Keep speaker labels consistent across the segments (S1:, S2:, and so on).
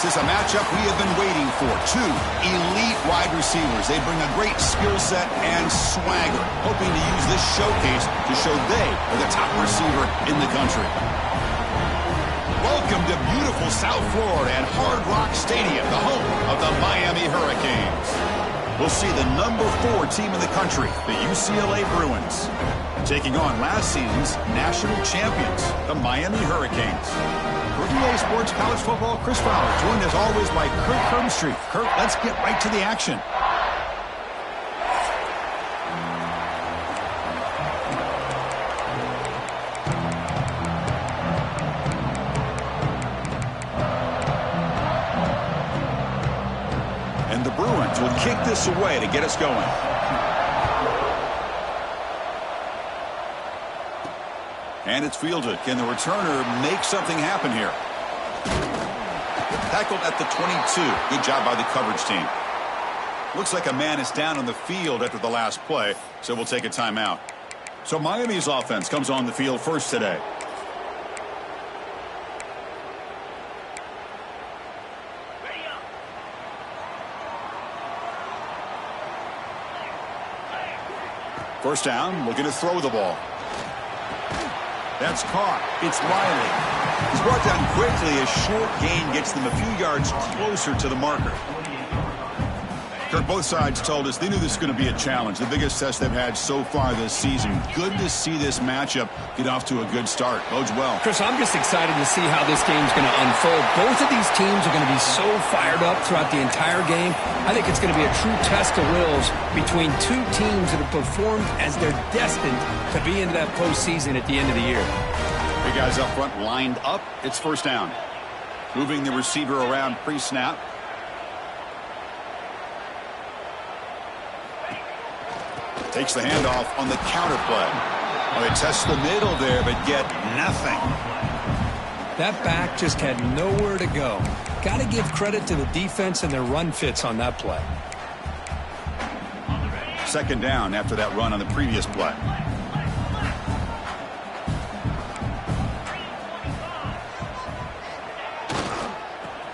S1: This is a matchup we have been waiting for. Two elite wide receivers. They bring a great skill set and swagger, hoping to use this showcase to show they are the top receiver in the country. Welcome to beautiful South Florida and Hard Rock Stadium, the home of the Miami Hurricanes. We'll see the number 4 team in the country, the UCLA Bruins, taking on last season's national champions, the Miami Hurricanes. For EA Sports College Football, Chris Fowler, joined as always by Kirk Hermstreet. Kirk, let's get right to the action. And the Bruins will kick this away to get us going. And it's fielded. Can the returner make something happen here? Tackled at the 22. Good job by the coverage team. Looks like a man is down on the field after the last play, so we'll take a timeout. So Miami's offense comes on the field first today. First down, looking to throw the ball. That's caught. It's Riley. He's brought down quickly. A short gain gets them a few yards closer to the marker. Kirk, both sides told us they knew this was going to be a challenge. The biggest test they've had so far this season. Good to see this matchup get off to a good start. Bodes well.
S2: Chris, I'm just excited to see how this game's going to unfold. Both of these teams are going to be so fired up throughout the entire game. I think it's going to be a true test of wills between two teams that have performed as they're destined to be into that postseason at the end of the year.
S1: Big guys up front lined up. It's first down. Moving the receiver around pre-snap. Takes the handoff on the counter play. Well, they test the middle there, but get nothing.
S2: That back just had nowhere to go. Got to give credit to the defense and their run fits on that play.
S1: Second down after that run on the previous play.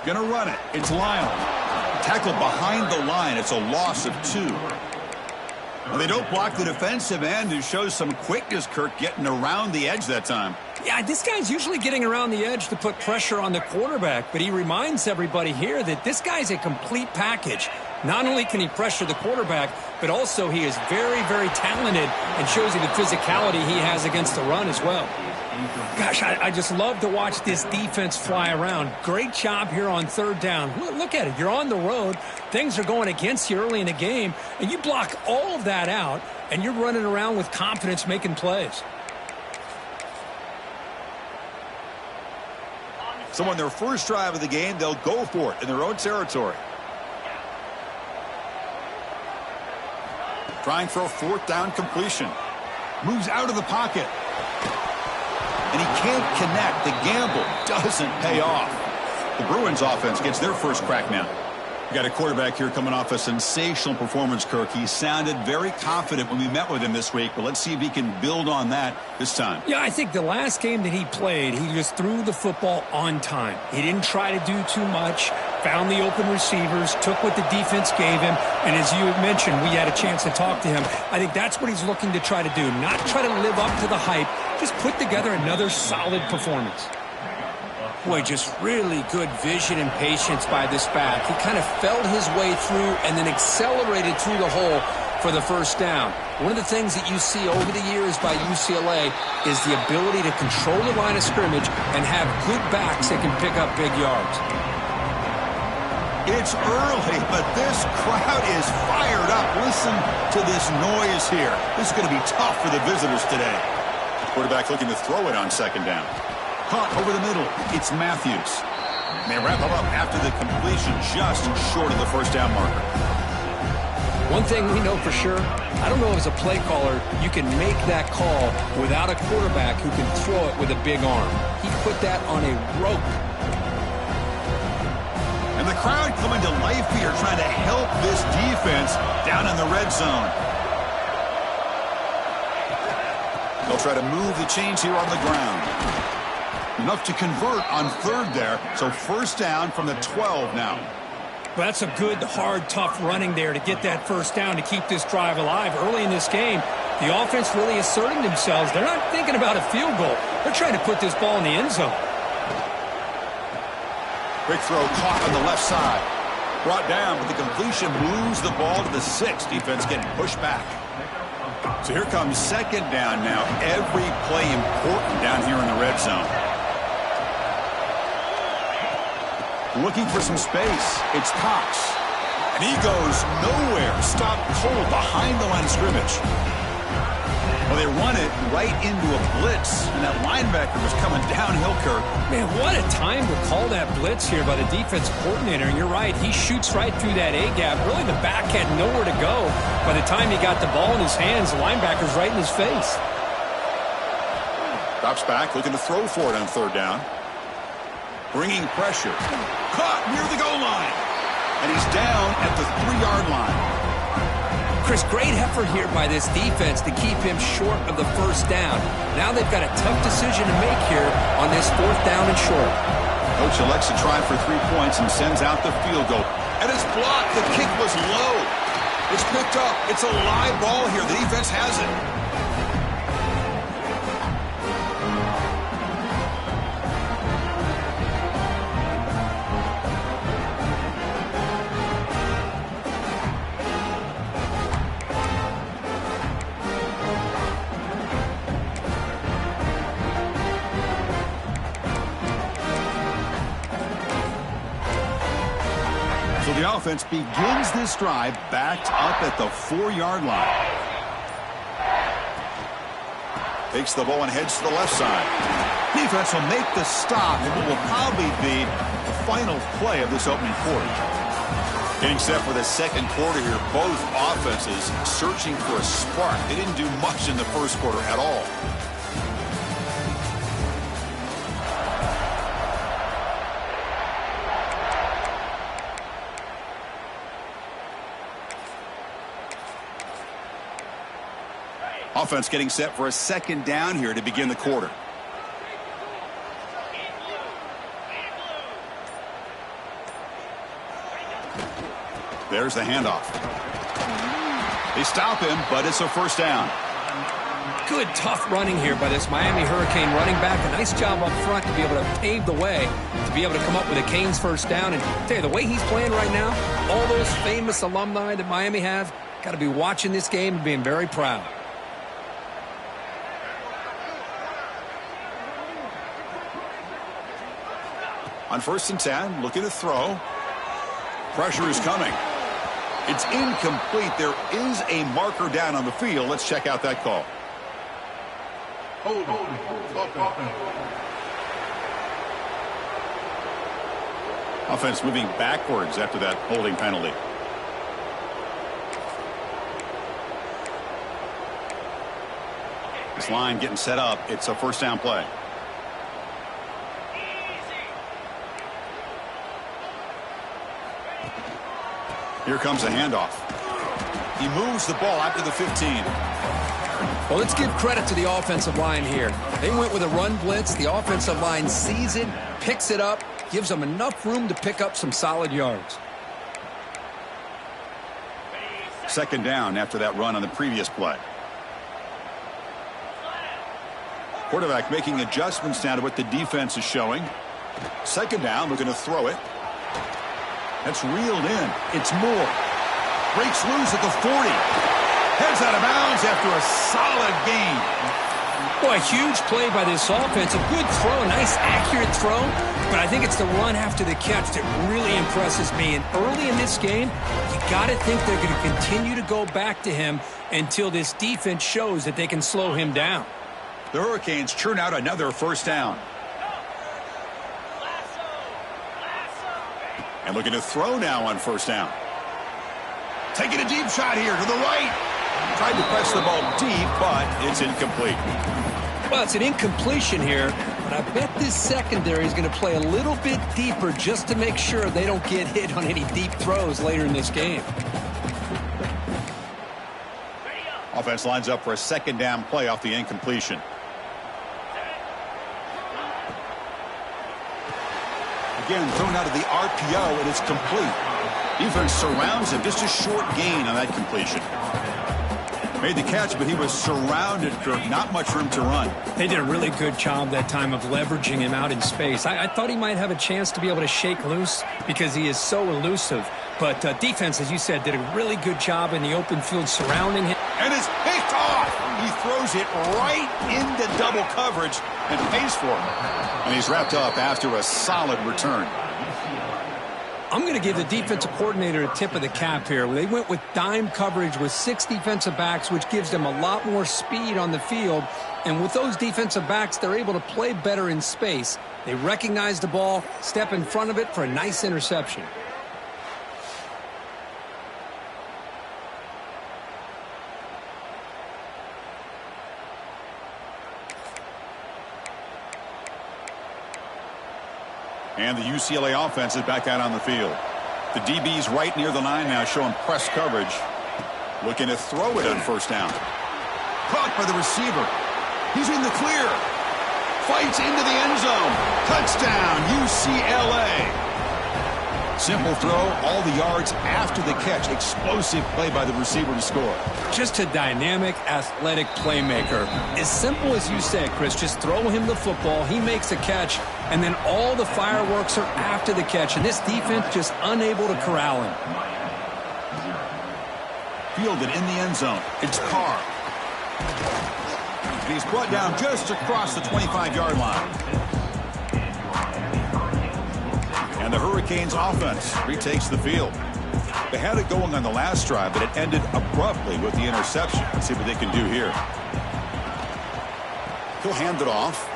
S1: Gonna run it. It's Lyle. Tackled behind the line. It's a loss of 2. Well, they don't block the defensive end, who shows some quickness, Kirk, getting around the edge that time.
S2: Yeah, this guy's usually getting around the edge to put pressure on the quarterback, but he reminds everybody here that this guy's a complete package. Not only can he pressure the quarterback, but also he is very, very talented and shows you the physicality he has against the run as well. Gosh, I just love to watch this defense fly around. Great job here on third down. Look at it. You're on the road. Things are going against you early in the game, and you block all of that out, and you're running around with confidence making plays.
S1: So on their first drive of the game, they'll go for it in their own territory. Trying for a fourth down completion. Moves out of the pocket. And he can't connect. The gamble doesn't pay off. The Bruins offense gets their first crack now. We got a quarterback here coming off a sensational performance, Kirk. He sounded very confident when we met with him this week, but let's see if he can build on that this time.
S2: Yeah, I think the last game that he played, he just threw the football on time. He didn't try to do too much, found the open receivers, took what the defense gave him, and as you mentioned, we had a chance to talk to him. I think that's what he's looking to try to do, not try to live up to the hype, just put together another solid performance. Boy, just really good vision and patience by this back. He kind of felt his way through and then accelerated through the hole for the first down. One of the things that you see over the years by UCLA is the ability to control the line of scrimmage and have good backs that can pick up big yards.
S1: It's early, but this crowd is fired up. Listen to this noise here. This is going to be tough for the visitors today. Quarterback looking to throw it on second down. Caught over the middle. It's Matthews. And they wrap him up after the completion, just short of the first down marker.
S2: One thing we know for sure, I don't know as a play caller, you can make that call without a quarterback who can throw it with a big arm. He put that on a rope.
S1: And the crowd coming to life here, trying to help this defense down in the red zone. They'll try to move the chains here on the ground. Enough to convert on third there. So first down from the 12 now.
S2: Well, that's a good, hard, tough running there to get that first down to keep this drive alive. Early in this game, the offense really asserting themselves. They're not thinking about a field goal. They're trying to put this ball in the end zone.
S1: Quick throw caught on the left side. Brought down, but the completion moves the ball to the 6. Defense getting pushed back. So here comes second down now. Every play important down here in the red zone. Looking for some space. It's Cox. And he goes nowhere. Stopped cold behind the line of scrimmage. Well, they run it right into a blitz, and that linebacker was coming downhill, Kirk.
S2: Man, what a time to call that blitz here by the defense coordinator. And you're right, he shoots right through that A-gap. Really, the back had nowhere to go. By the time he got the ball in his hands, the linebacker's right in his face.
S1: Drops back, looking to throw for it on third down. Bringing pressure. Caught near the goal line. And he's down at the 3-yard line.
S2: Chris, great effort here by this defense to keep him short of the first down. Now they've got a tough decision to make here on this 4th down and short.
S1: Coach elects to try for 3 points and sends out the field goal. And it's blocked. The kick was low. It's picked up. It's a live ball here. The defense has it. So the offense begins this drive backed up at the 4-yard line. Takes the ball and heads to the left side. Defense will make the stop, and it will probably be the final play of this opening quarter. Getting set for the second quarter here, both offenses searching for a spark. They didn't do much in the first quarter at all. Offense getting set for a second down here to begin the quarter. There's the handoff. They stop him, but it's a first down.
S2: Good, tough running here by this Miami Hurricane running back. A nice job up front to be able to pave the way, to be able to come up with a Canes first down. And tell you, the way he's playing right now, all those famous alumni that Miami have, got to be watching this game and being very proud.
S1: On 1st and 10, looking to throw. Pressure is coming. It's incomplete. There is a marker down on the field. Let's check out that call. Offense moving backwards after that holding penalty. This line getting set up. It's a first down play. Here comes a handoff. He moves the ball out to the 15.
S2: Well, let's give credit to the offensive line here. They went with a run blitz. The offensive line sees it, picks it up, gives them enough room to pick up some solid yards.
S1: Second down after that run on the previous play. Quarterback making adjustments now to what the defense is showing. Second down, looking to throw it. That's reeled in. It's Moore. Breaks loose at the 40. Heads out of bounds after a solid gain.
S2: Boy, a huge play by this offense. A good throw, a nice accurate throw. But I think it's the run after the catch that really impresses me. And early in this game, you got to think they're going to continue to go back to him until this defense shows that they can slow him down.
S1: The Hurricanes churn out another first down. And looking to throw now on first down. Taking a deep shot here to the right. Tried to press the ball deep, but it's incomplete.
S2: Well, it's an incompletion here, but I bet this secondary is going to play a little bit deeper just to make sure they don't get hit on any deep throws later in this game.
S1: Offense lines up for a second down play off the incompletion. again, thrown out of the RPO, and it's complete. Defense surrounds him. Just a short gain on that completion. Made the catch, but he was surrounded, Kirk. Not much room to run.
S2: They did a really good job that time of leveraging him out in space. I thought he might have a chance to be able to shake loose because he is so elusive. But defense, as you said, did a really good job in the open field surrounding him.
S1: And it's picked off. He throws it right into double coverage and pays for it. And he's wrapped up after a solid return.
S2: I'm going to give the defensive coordinator a tip of the cap here. They went with dime coverage with 6 defensive backs, which gives them a lot more speed on the field. And with those defensive backs, they're able to play better in space. They recognize the ball, step in front of it for a nice interception.
S1: And the UCLA offense is back out on the field. The DB's right near the line now, showing press coverage. Looking to throw it on first down. Caught by the receiver. He's in the clear. Fights into the end zone. Touchdown, UCLA. Simple throw, all the yards after the catch. Explosive play by the receiver to score.
S2: Just a dynamic, athletic playmaker. As simple as you said, Chris, just throw him the football, he makes a catch, and then all the fireworks are after the catch, and this defense just unable to corral him.
S1: Fielded in the end zone. It's Carr. And he's brought down just across the 25-yard line. And the Hurricanes offense retakes the field. They had it going on the last drive, but it ended abruptly with the interception. Let's see what they can do here. He'll hand it off.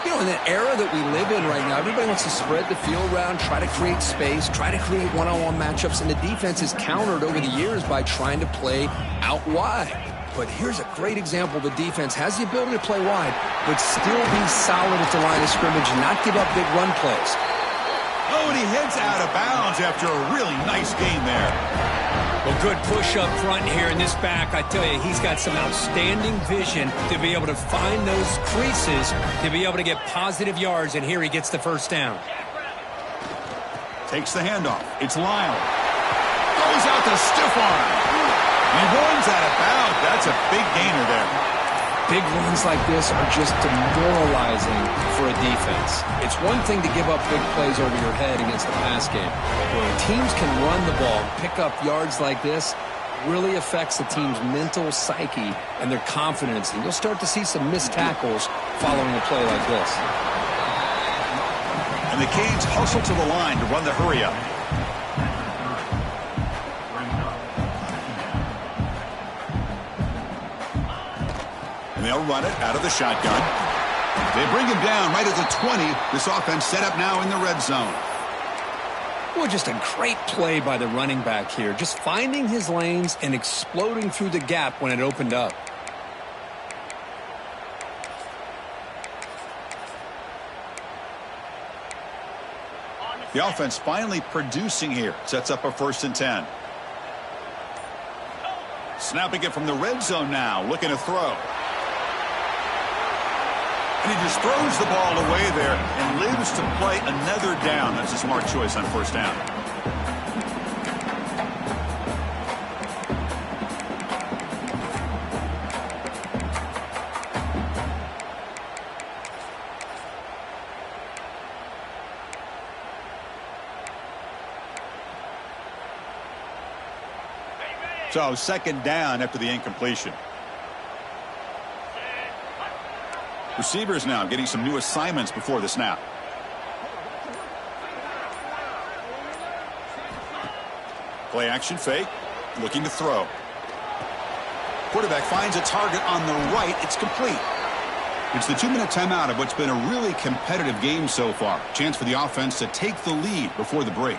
S2: You know, in the era that we live in right now, everybody wants to spread the field around, try to create space, try to create one-on-one matchups, and the defense is countered over the years by trying to play out wide. But here's a great example. The defense has the ability to play wide, but still be solid at the line of scrimmage and not give up big run plays.
S1: Oh, and he heads out of bounds after a really nice gain there.
S2: Well, good push up front here in this back. I tell you, he's got some outstanding vision to be able to find those creases, to be able to get positive yards, and here he gets the first down.
S1: Takes the handoff. It's Lyle. Goes out to stiff arm. He runs out of bounds. That's a big gainer there.
S2: Big runs like this are just demoralizing for a defense. It's one thing to give up big plays over your head against the pass game. When teams can run the ball, pick up yards like this, really affects the team's mental psyche and their confidence. And you'll start to see some missed tackles following a play like this.
S1: And the Canes hustle to the line to run the hurry-up. They'll run it out of the shotgun. They bring him down right at the 20. This offense set up now in the red zone.
S2: Well, just a great play by the running back here. Just finding his lanes and exploding through the gap when it opened up.
S1: The offense finally producing here. Sets up a 1st and 10. Snapping it from the red zone now. Looking to throw. And he just throws the ball away there and lives to play another down. That's a smart choice on first down. So 2nd down after the incompletion. Receivers now getting some new assignments before the snap. Play action fake. Looking to throw. Quarterback finds a target on the right. It's complete. It's the 2-minute timeout of what's been a really competitive game so far. Chance for the offense to take the lead before the break.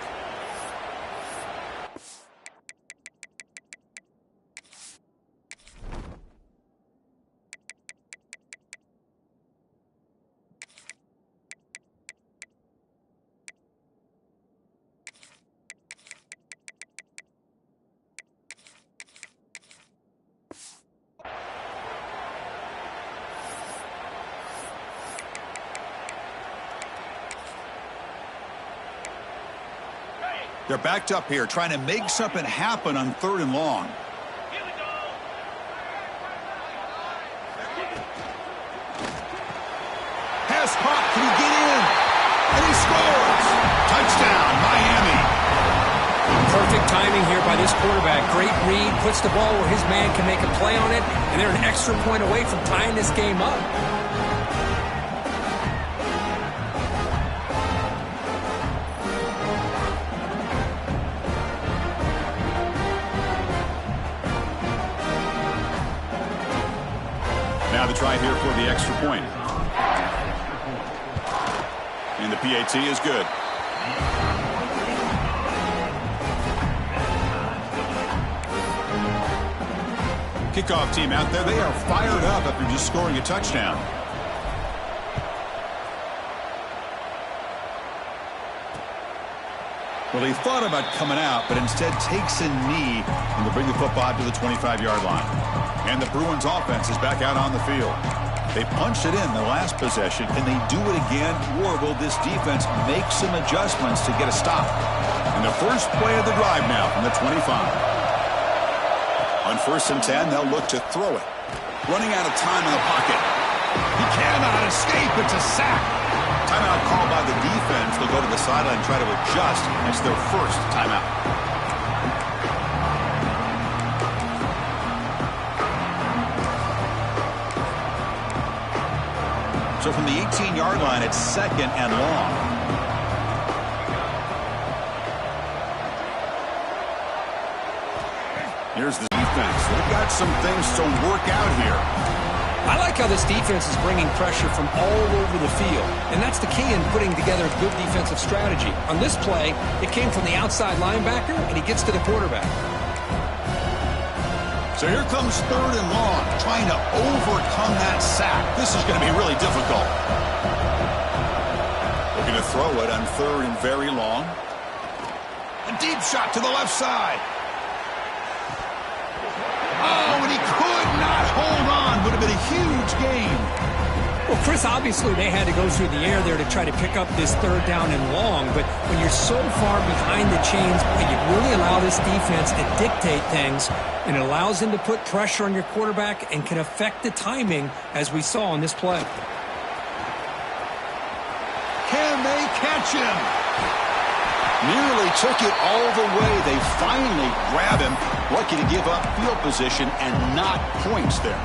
S1: They're backed up here, trying to make something happen on 3rd and long. Pass caught. Can he get in? And he scores. Touchdown, Miami.
S2: Perfect timing here by this quarterback. Great read, puts the ball where his man can make a play on it, and they're an extra point away from tying this game up.
S1: Now the try here for the extra point. And the PAT is good. Kickoff team out there. They are fired up after just scoring a touchdown. Well, he thought about coming out, but instead takes a knee and will bring the football out to the 25-yard line. And the Bruins offense is back out on the field. They punched it in the last possession. Can they do it again, or will this defense make some adjustments to get a stop? And the first play of the drive now from the 25. On 1st and 10, they'll look to throw it. Running out of time in the pocket. He cannot escape. It's a sack. Timeout called by the defense. They'll go to the sideline and try to adjust. That's their first timeout. So from the 18-yard line, it's 2nd and long. Here's the defense. They've got some things to work out here.
S2: I like how this defense is bringing pressure from all over the field, and that's the key in putting together a good defensive strategy. On this play, it came from the outside linebacker, and he gets to the quarterback.
S1: So here comes 3rd and long, trying to overcome that sack. This is going to be really difficult. Looking to throw it on 3rd and very long. A deep shot to the left side. Oh, and he could not hold on. Would have been a huge gain.
S2: Well, Chris, obviously they had to go through the air there to try to pick up this 3rd down and long, but when you're so far behind the chains, you really allow this defense to dictate things, and it allows them to put pressure on your quarterback and can affect the timing, as we saw on this play.
S1: Can they catch him? Nearly took it all the way. They finally grab him. Lucky to give up field position and not points there.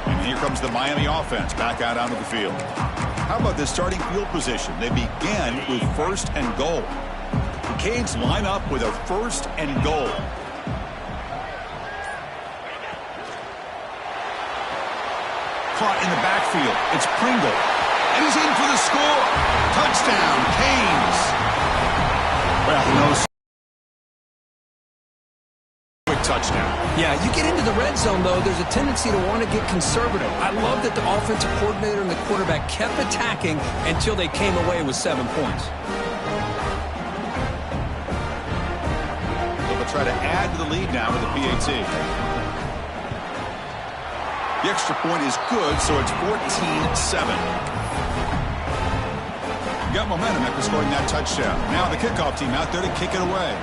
S1: And here comes the Miami offense back out onto the field. How about this starting field position? They begin with 1st and goal. The Canes line up with a 1st and goal. Caught in the backfield. It's Pringle. And he's in for the score. Touchdown, Canes. Well, no quick touchdown.
S2: Yeah, you get into the red zone, though, there's a tendency to want to get conservative. I love that the offensive coordinator and the quarterback kept attacking until they came away with 7 points.
S1: They'll try to add to the lead now with the PAT. The extra point is good, so it's 14-7. Got momentum after scoring that touchdown. Now the kickoff team out there to kick it away.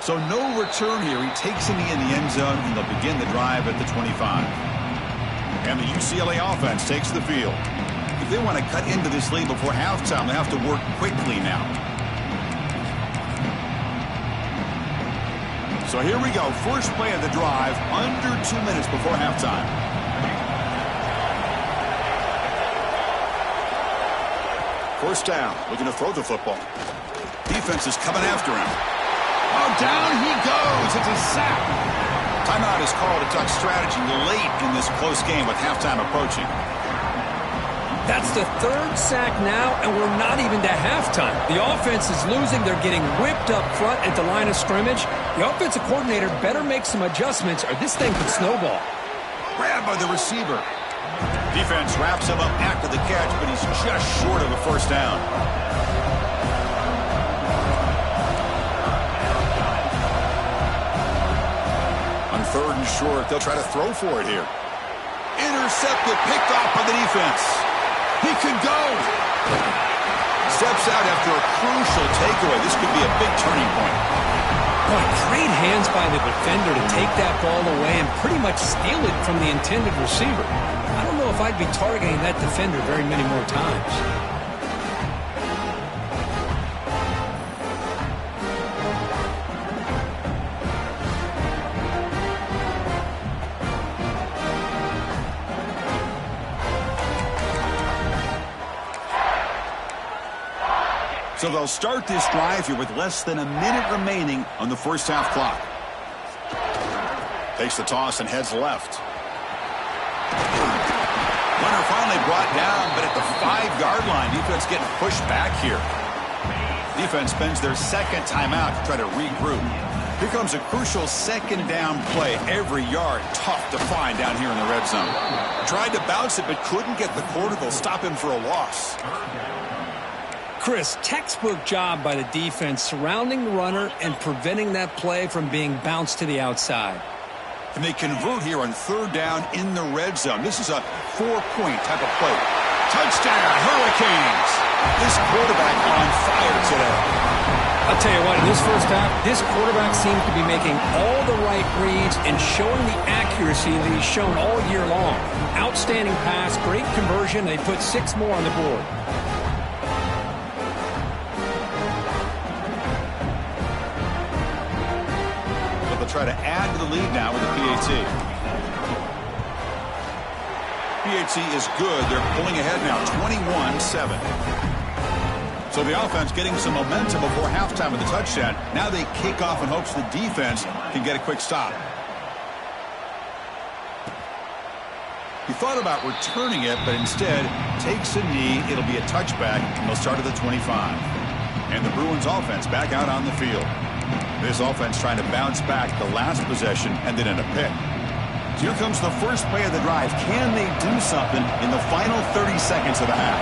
S1: So no return here. He takes him in the end zone, and they'll begin the drive at the 25. And the UCLA offense takes the field. If they want to cut into this lead before halftime, they have to work quickly now. So here we go. First play of the drive, under 2 minutes before halftime. First down, looking to throw the football. Defense is coming after him. Oh, down he goes. It's a sack. Timeout is called to talk strategy late in this close game with halftime approaching.
S2: That's the 3rd sack now, and we're not even to halftime. The offense is losing. They're getting whipped up front at the line of scrimmage. The offensive coordinator better make some adjustments, or this thing could snowball.
S1: Grabbed by the receiver. Defense wraps him up after the catch, but he's just short of a first down. On 3rd and short, they'll try to throw for it here. Intercepted, picked off by the defense. He could go. Steps out after a crucial takeaway. This could be a big turning point.
S2: Boy, great hands by the defender to take that ball away and pretty much steal it from the intended receiver. I don't know if I'd be targeting that defender very many more times.
S1: So they'll start this drive here with less than a minute remaining on the first half clock. Takes the toss and heads left. Runner finally brought down, but at the 5-yard line, defense getting pushed back here. Defense spends their second timeout to try to regroup. Here comes a crucial second down play. Every yard tough to find down here in the red zone. Tried to bounce it, but couldn't get the quarter. They'll stop him for a loss.
S2: Chris, textbook job by the defense surrounding the runner and preventing that play from being bounced to the outside.
S1: And they convert here on third down in the red zone. This is a 4-point type of play. Touchdown, Hurricanes! This quarterback on fire today.
S2: I'll tell you what, in this first half, this quarterback seems to be making all the right reads and showing the accuracy that he's shown all year long. Outstanding pass, great conversion. They put 6 more on the board.
S1: Try to add to the lead now with the PAT. PAT is good. They're pulling ahead now, 21-7. So the offense getting some momentum before halftime with the touchdown. Now they kick off in hopes the defense can get a quick stop. He thought about returning it, but instead takes a knee. It'll be a touchback, and they'll start at the 25. And the Bruins offense back out on the field. This offense trying to bounce back the last possession and then in a pick. So here comes the first play of the drive. Can they do something in the final 30 seconds of the half?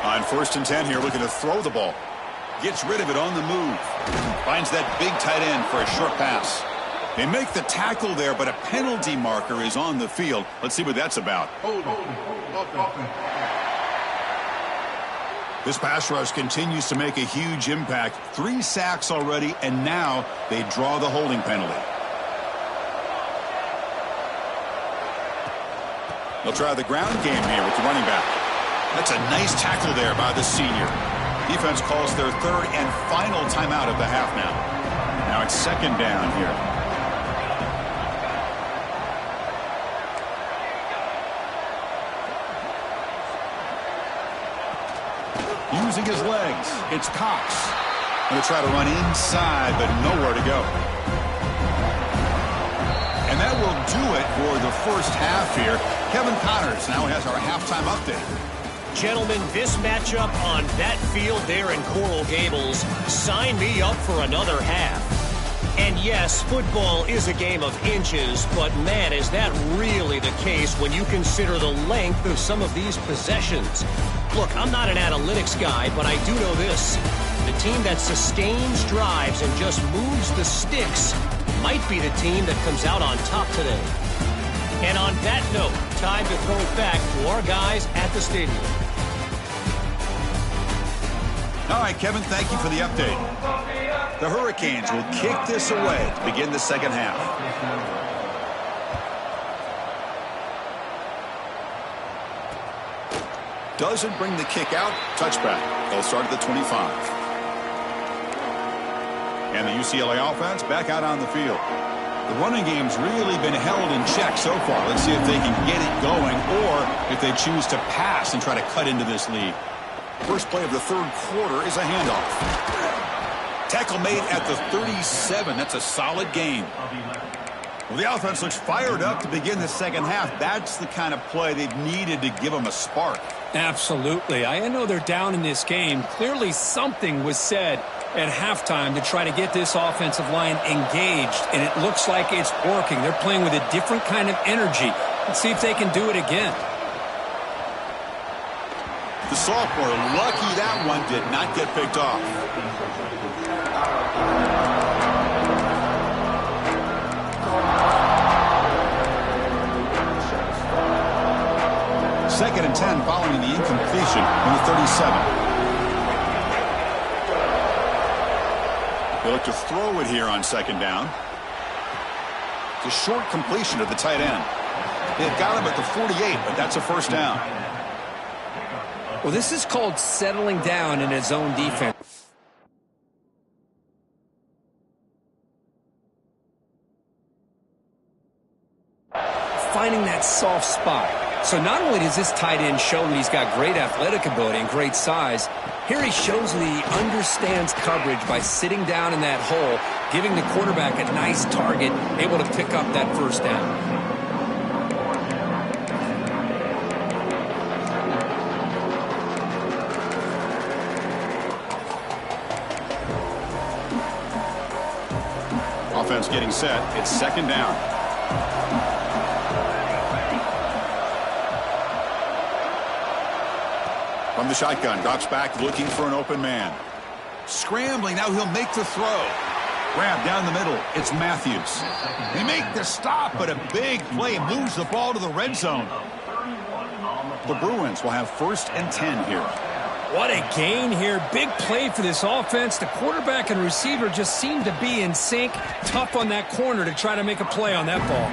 S1: On 1st and 10 here, looking to throw the ball. Gets rid of it on the move. Finds that big tight end for a short pass. They make the tackle there, but a penalty marker is on the field. Let's see what that's about. This pass rush continues to make a huge impact. 3 sacks already, and now they draw the holding penalty. They'll try the ground game here with the running back. That's a nice tackle there by the senior. Defense calls their third and final timeout of the half now. Now it's second down here. Using his legs, it's Cox. Going to try to run inside, but nowhere to go. And that will do it for the first half here. Kevin Connors now has our halftime update.
S3: Gentlemen, this matchup on that field there in Coral Gables, sign me up for another half. And yes, football is a game of inches, but man, is that really the case when you consider the length of some of these possessions. Look, I'm not an analytics guy, but I do know this. The team that sustains drives and just moves the sticks might be the team that comes out on top today. And on that note, time to throw it back to our guys at the stadium.
S1: All right, Kevin, thank you for the update. The Hurricanes will kick this away to begin the second half. Doesn't bring the kick out. Touchback. They'll start at the 25. And the UCLA offense back out on the field. The running game's really been held in check so far. Let's see if they can get it going or if they choose to pass and try to cut into this lead. First play of the third quarter is a handoff. Tackle made at the 37. That's a solid gain. Well, the offense looks fired up to begin the second half. That's the kind of play they've needed to give them a spark.
S2: Absolutely. I know they're down in this game. Clearly something was said at halftime to try to get this offensive line engaged, and it looks like it's working. They're playing with a different kind of energy. Let's see if they can do it again.
S1: The sophomore, lucky that one did not get picked off. 2nd and 10 following the incompletion in the 37. They look to throw it here on 2nd down. It's a short completion to the tight end. They've got him at the 48, but that's a first down.
S2: Well, this is called settling down in his own defense. Finding that soft spot. So not only does this tight end show that he's got great athletic ability and great size, here he shows that he understands coverage by sitting down in that hole, giving the quarterback a nice target, able to pick up that first down.
S1: Offense getting set. It's 2nd down. From the shotgun, drops back looking for an open man. Scrambling, now he'll make the throw. Grab down the middle, it's Matthews. They make the stop, but a big play moves the ball to the red zone. The Bruins will have 1st and 10 here.
S2: What a gain here. Big play for this offense. The quarterback and receiver just seem to be in sync. Tough on that corner to try to make a play on that ball.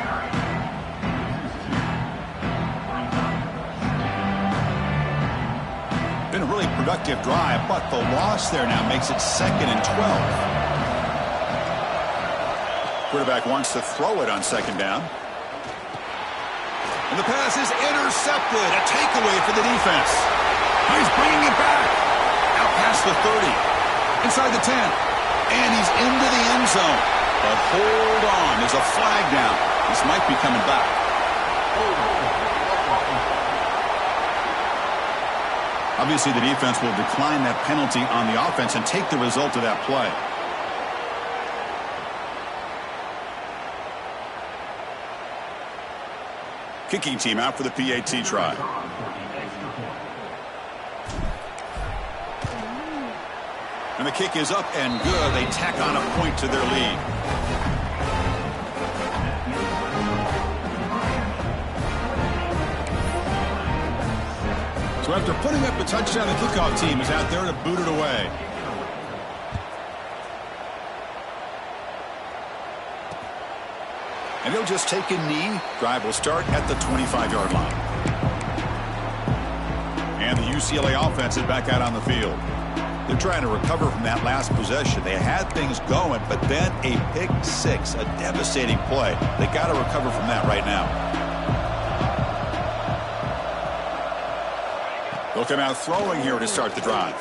S1: Been a really productive drive, but the loss there now makes it 2nd and 12. Quarterback wants to throw it on 2nd down. And the pass is intercepted. A takeaway for the defense. He's bringing it back. Out past the 30. Inside the 10. And he's into the end zone. But hold on. There's a flag down. This might be coming back. Obviously, the defense will decline that penalty on the offense and take the result of that play. Kicking team out for the PAT try. And the kick is up and good. They tack on a point to their lead. So after putting up the touchdown, the kickoff team is out there to boot it away. And they'll just take a knee. Drive will start at the 25-yard line. And the UCLA offense is back out on the field. They're trying to recover from that last possession. They had things going, but then a pick six, a devastating play. They got to recover from that right now. They'll come out throwing here to start the drive.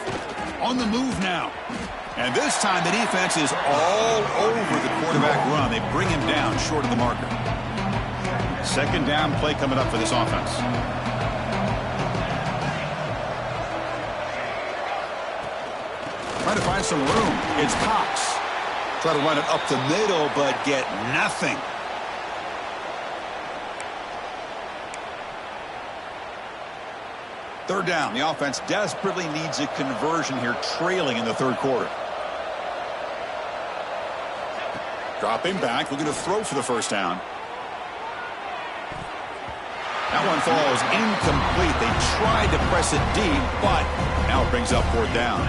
S1: On the move now. And this time the defense is all over the quarterback run. They bring him down short of the marker. 2nd down play coming up for this offense. Trying to find some room. It's Cox. Try to run it up the middle, but get nothing. Third down. The offense desperately needs a conversion here, trailing in the 3rd quarter. Dropping back, looking to throw for the first down. That one falls incomplete. They tried to press it deep, but now it brings up 4th down.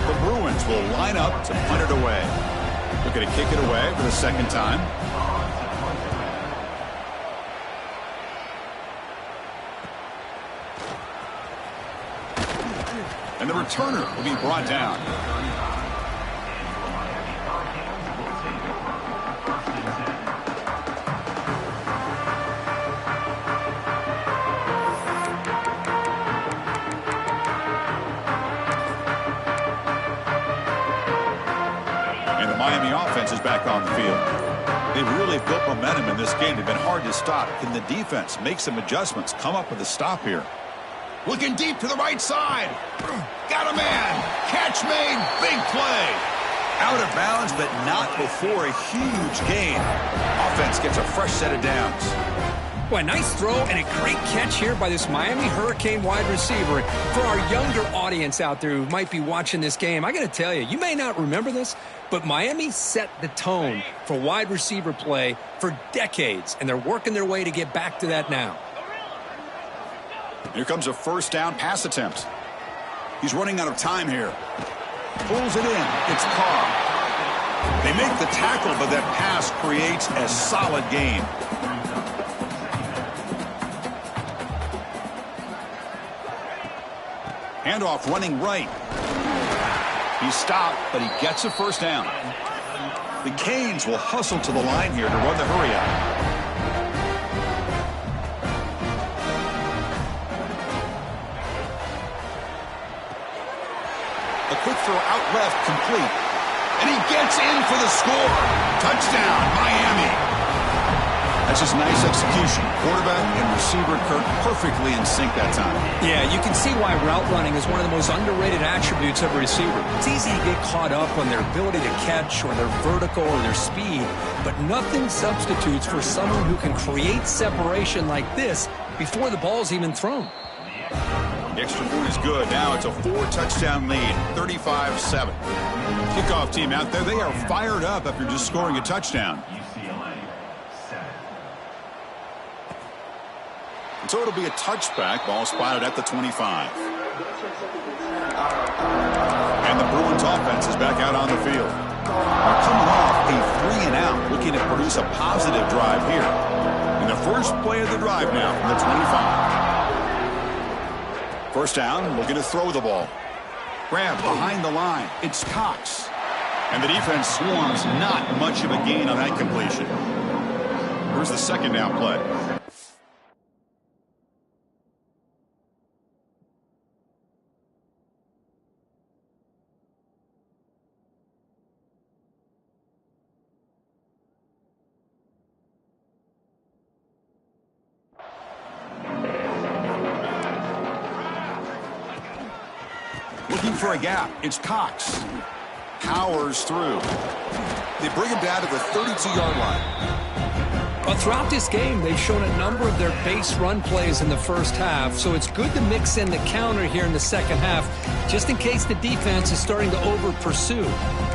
S1: The Bruins will line up to punt it away. Looking to kick it away for the 2nd time. And the returner will be brought down. And the Miami offense is back on the field. They've really built momentum in this game. They've been hard to stop. Can the defense make some adjustments, come up with a stop here? Looking deep to the right side. Got a man. Catch made. Big play. Out of bounds, but not before a huge gain. Offense gets a fresh set of downs.
S2: Boy, nice throw and a great catch here by this Miami Hurricane wide receiver. For our younger audience out there who might be watching this game, I got to tell you, you may not remember this, but Miami set the tone for wide receiver play for decades, and they're working their way to get back to that now.
S1: Here comes a first down pass attempt. He's running out of time here. Pulls it in. It's Carr. They make the tackle, but that pass creates a solid gain. Handoff running right. He's stopped, but he gets a first down. The Canes will hustle to the line here to run the hurry out. A quick throw out left, complete. And he gets in for the score. Touchdown, Miami. That's just nice execution. Quarterback and receiver Kirk perfectly in sync that time.
S2: Yeah, you can see why route running is one of the most underrated attributes of a receiver. It's easy to get caught up on their ability to catch or their vertical or their speed, but nothing substitutes for someone who can create separation like this before the ball's even thrown.
S1: The extra point is good. Now it's a 4-touchdown lead, 35-7. Kickoff team out there, they are fired up after just scoring a touchdown. And so it'll be a touchback. Ball spotted at the 25. And the Bruins offense is back out on the field. They're coming off a 3-and-out, looking to produce a positive drive here. And the first play of the drive now from the 25. First down, looking to throw the ball. Grab behind the line. It's Cox. And the defense swarms. Not much of a gain on that completion. Here's the second down play. Looking for a gap. It's Cox. Powers through. They bring him down to the 32-yard line.
S2: Well, throughout this game, they've shown a number of their base run plays in the first half, so it's good to mix in the counter here in the second half, just in case the defense is starting to over-pursue.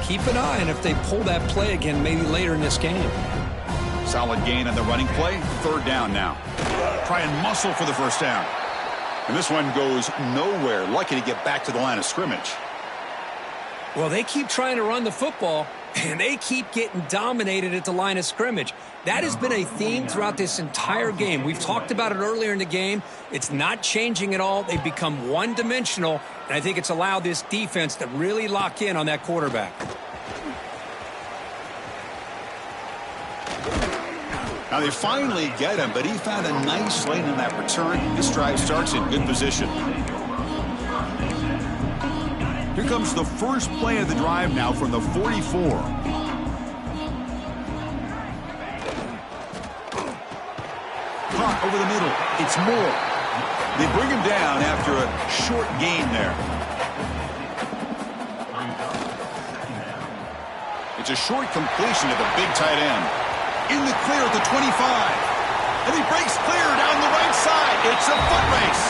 S2: Keep an eye on if they pull that play again maybe later in this game.
S1: Solid gain on the running play. Third down now. Try and muscle for the first down. And this one goes nowhere. Lucky to get back to the line of scrimmage.
S2: Well, they keep trying to run the football, and they keep getting dominated at the line of scrimmage. That has been a theme throughout this entire game. We've talked about it earlier in the game. It's not changing at all. They've become one-dimensional, and I think it's allowed this defense to really lock in on that quarterback.
S1: Now they finally get him, but he found a nice lane in that return. This drive starts in good position. Here comes the first play of the drive now from the 44. Caught over the middle. It's Moore. They bring him down after a short gain there. It's a short completion to the big tight end. In the clear at the 25. And he breaks clear down the right side. It's a foot race.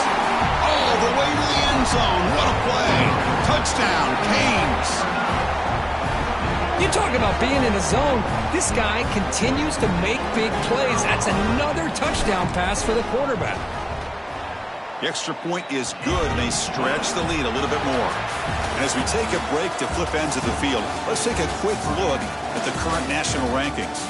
S1: All the way to the end zone. What a play. Touchdown, Canes.
S2: You talk about being in the zone. This guy continues to make big plays. That's another touchdown pass for the quarterback.
S1: The extra point is good, and they stretch the lead a little bit more. And as we take a break to flip ends of the field, let's take a quick look at the current national rankings.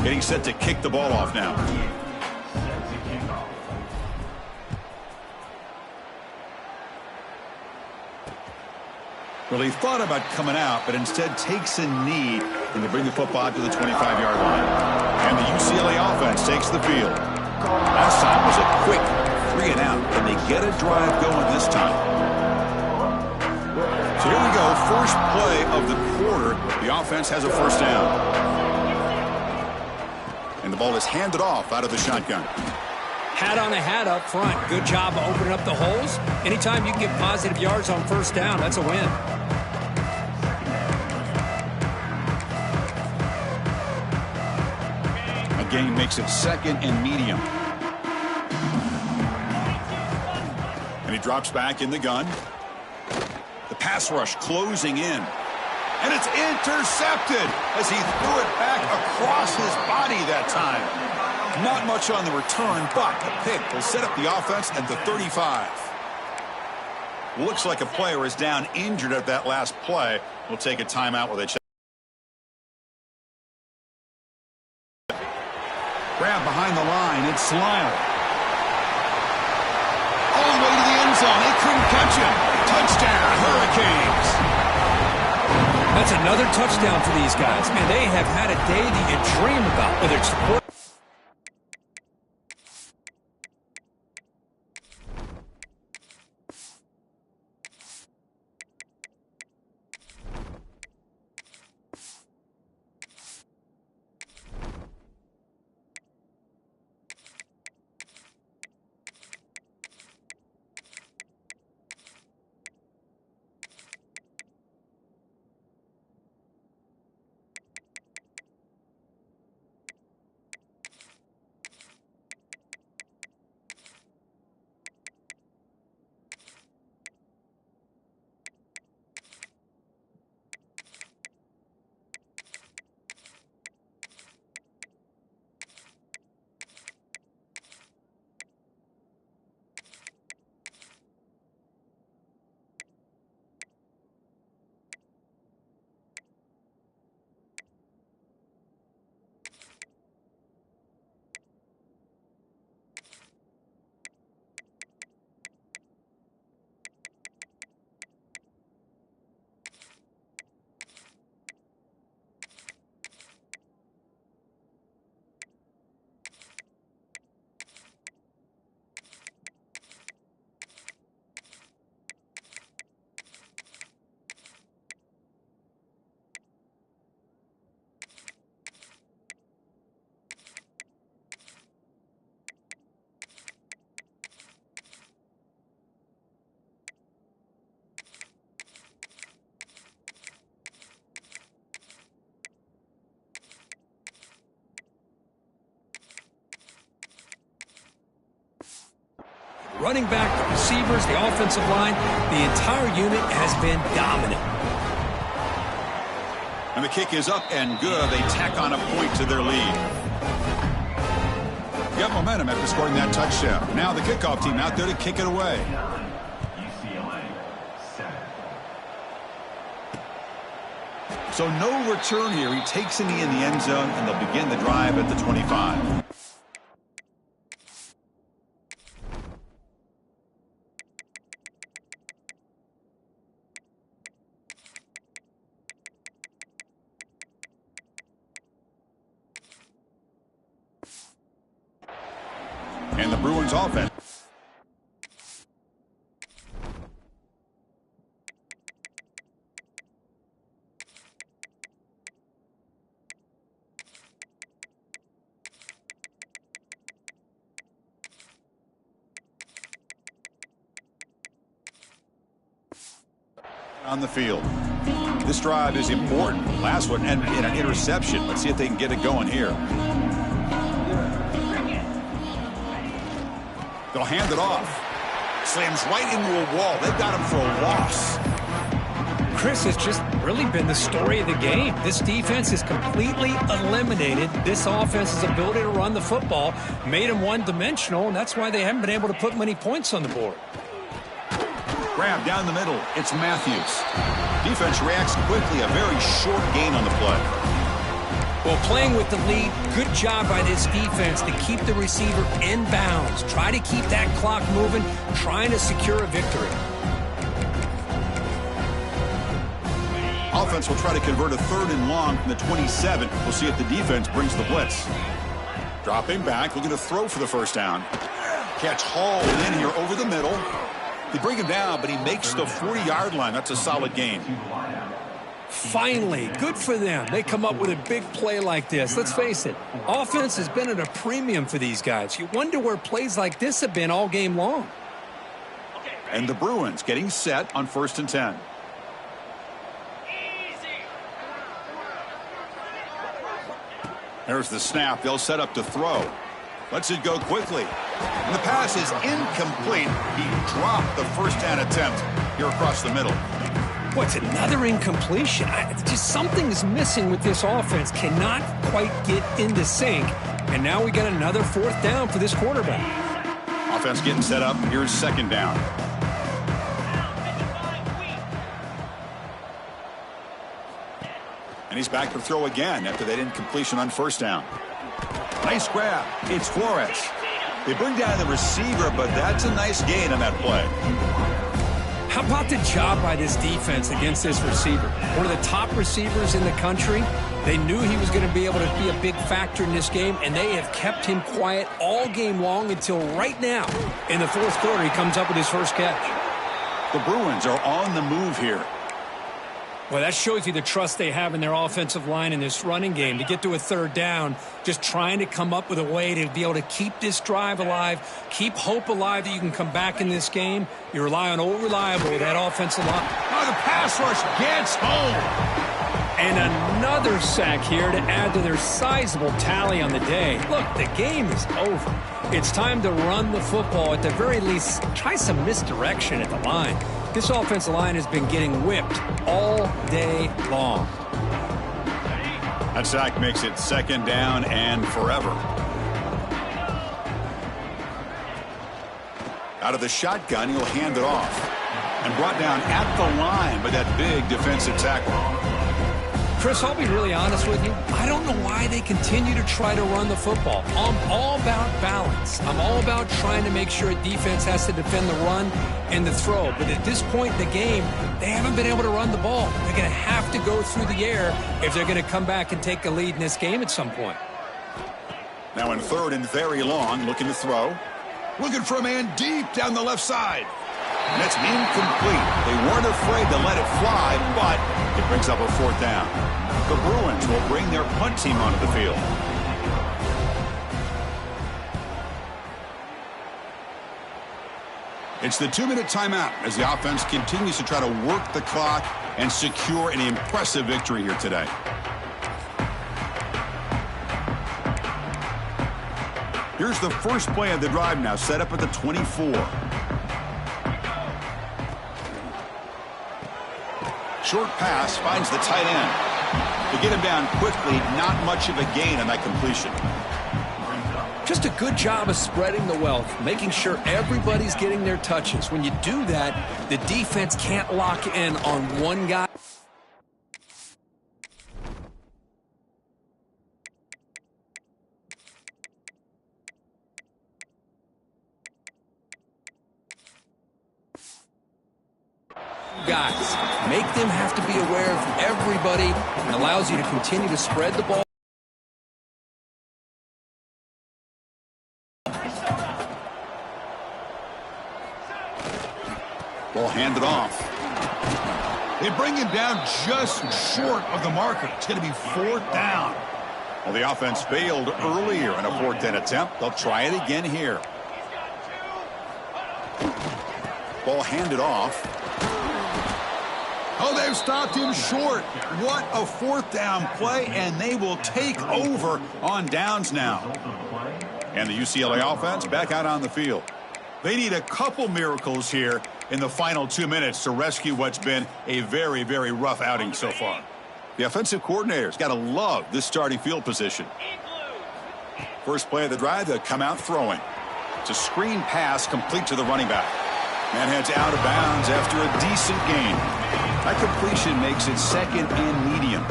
S1: Getting set to kick the ball off now. Well, he thought about coming out, but instead takes a knee when they bring the football to the 25-yard line. And the UCLA offense takes the field. Last time was a quick 3-and-out. Can they get a drive going this time? So here we go. First play of the quarter. The offense has a first down. And the ball is handed off out of the shotgun.
S2: Hat on a hat up front. Good job of opening up the holes. Anytime you can get positive yards on first down, that's a win.
S1: gain makes it 2nd and medium. And he drops back in the gun. The pass rush closing in. And it's intercepted as he threw it back across his body that time. Not much on the return, but the pick will set up the offense at the 35. Looks like a player is down injured at that last play. We'll take a timeout with a check. Grab behind the line. It's Lyle. All the way to the end zone. They couldn't catch him. Touchdown, Hurricanes.
S2: That's another touchdown for these guys. Man, they have had a day that you dream about, whether it's support. Running back, the receivers, the offensive line, the entire unit has been dominant.
S1: And the kick is up and good. They tack on a point to their lead. Got momentum after scoring that touchdown. Now the kickoff team out there to kick it away. So no return here. He takes a knee in the end zone, and they'll begin the drive at the 25. And the Bruins offense. On the field. This drive is important. Last one ended in an interception. Let's see if they can get it going here. They'll hand it off. Slams right into a wall. They've got him for a loss.
S2: Chris, has just really been the story of the game. This defense has completely eliminated this offense's ability to run the football, made them one-dimensional, and that's why they haven't been able to put many points on the board.
S1: Grab down the middle. It's Matthews. Defense reacts quickly. A very short gain on the play.
S2: Well, playing with the lead, good job by this defense to keep the receiver in bounds. Try to keep that clock moving, trying to secure a victory.
S1: Offense will try to convert a 3rd and long from the 27. We'll see if the defense brings the blitz. Dropping back, looking to throw for the first down. Catch hauled in here over the middle. They bring him down, but he makes the 40-yard line. That's a solid gain.
S2: Finally, good for them. They come up with a big play like this. Let's face it, offense has been at a premium for these guys. You wonder where plays like this have been all game long.
S1: And the Bruins getting set on 1st and 10. There's the snap. They'll set up to throw. Lets it go quickly. And the pass is incomplete. He dropped the first down attempt here across the middle.
S2: What's another incompletion? Just something is missing with this offense. Cannot quite get into sync. And now we got another fourth down for this quarterback.
S1: Offense getting set up. Here's second down. And he's back to throw again after that incompletion on first down. Nice grab. It's Flores. They bring down the receiver, but that's a nice gain on that play.
S2: How about the job by this defense against this receiver? One of the top receivers in the country. They knew he was going to be able to be a big factor in this game, and they have kept him quiet all game long until right now. In the fourth quarter, he comes up with his first catch.
S1: The Bruins are on the move here.
S2: Well, that shows you the trust they have in their offensive line in this running game. To get to a third down, just trying to come up with a way to be able to keep this drive alive, keep hope alive that you can come back in this game. You rely on old reliable with that offensive line.
S1: Oh, the pass rush gets home.
S2: And another sack here to add to their sizable tally on the day. Look, the game is over. It's time to run the football. At the very least, try some misdirection at the line. This offensive line has been getting whipped all day long.
S1: That sack makes it second down and forever. Out of the shotgun, he'll hand it off. And brought down at the line by that big defensive tackle.
S2: Chris, I'll be really honest with you. I don't know why they continue to try to run the football. I'm all about balance. I'm all about trying to make sure a defense has to defend the run and the throw. But at this point in the game, they haven't been able to run the ball. They're going to have to go through the air if they're going to come back and take a lead in this game at some point.
S1: Now in third and very long, looking to throw. Looking for a man deep down the left side. And that's incomplete. They weren't afraid to let it fly, but it brings up a fourth down. The Bruins will bring their punt team onto the field. It's the 2-minute timeout as the offense continues to try to work the clock and secure an impressive victory here today. Here's the first play of the drive now, set up at the 24. Short pass finds the tight end. To get him down quickly, not much of a gain on that completion.
S2: Just a good job of spreading the wealth, making sure everybody's getting their touches. When you do that, the defense can't lock in on one guy. Guys, make them have to be aware of everybody and allows you to continue to spread the ball.
S1: Ball handed off. They bring him down just short of the marker. It's going to be fourth down. Well, the offense failed earlier in a fourth down attempt. They'll try it again here. Ball handed off. Oh, they've stopped him short. What a fourth down play, and they will take over on downs now. And the UCLA offense back out on the field. They need a couple miracles here in the final 2 minutes to rescue what's been a very, very rough outing so far. The offensive coordinator's got to love this starting field position. First play of the drive, they'll come out throwing. It's a screen pass complete to the running back. Man heads out of bounds after a decent gain. That completion makes it second and medium.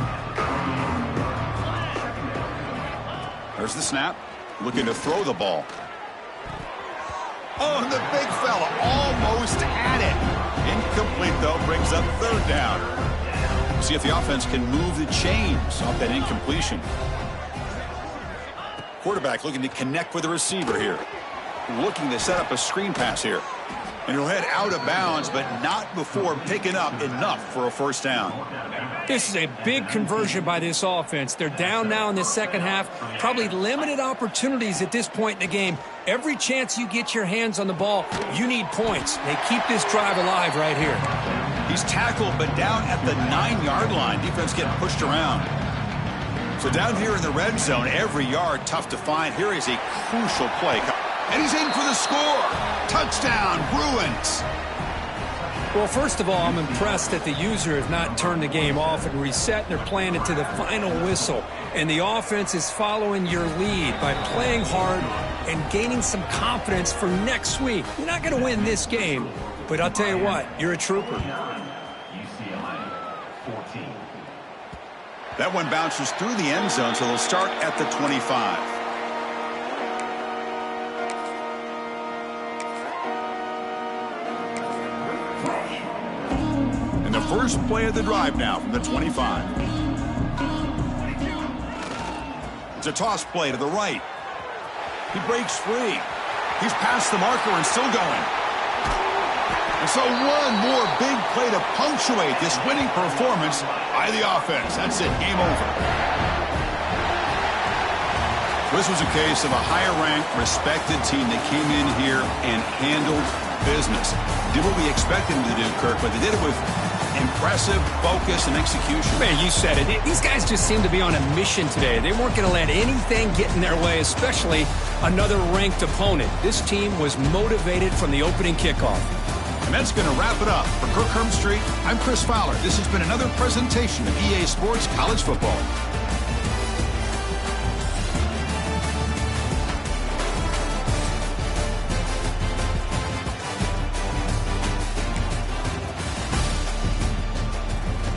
S1: There's the snap. Looking to throw the ball. Oh, and the big fella almost had it. Incomplete, though, brings up third down. See if the offense can move the chains off that incompletion. Quarterback looking to connect with the receiver here. Looking to set up a screen pass here. And he'll head out of bounds, but not before picking up enough for a first down.
S2: This is a big conversion by this offense. They're down now in the second half. Probably limited opportunities at this point in the game. Every chance you get your hands on the ball, you need points. They keep this drive alive right here.
S1: He's tackled, but down at the 9-yard line. Defense getting pushed around. So down here in the red zone, every yard tough to find. Here is a crucial play. And he's in for the score. Touchdown, Bruins.
S2: Well, first of all, I'm impressed that the user have not turned the game off and reset. They're playing it to the final whistle. And the offense is following your lead by playing hard and gaining some confidence for next week. You're not going to win this game, but I'll tell you what, you're a trooper.
S1: That one bounces through the end zone, so they'll start at the 25. And the first play of the drive now from the 25. It's a toss play to the right. He breaks free. He's past the marker and still going. And so one more big play to punctuate this winning performance by the offense. That's it. Game over. This was a case of a higher-ranked, respected team that came in here and handled business. Did what we expected them to do, Kirk, but they did it with impressive focus and execution.
S2: Man, you said it. These guys just seem to be on a mission today. They weren't going to let anything get in their way, especially another ranked opponent. This team was motivated from the opening kickoff.
S1: And that's going to wrap it up. For Kirk Street, I'm Chris Fowler. This has been another presentation of EA Sports College Football.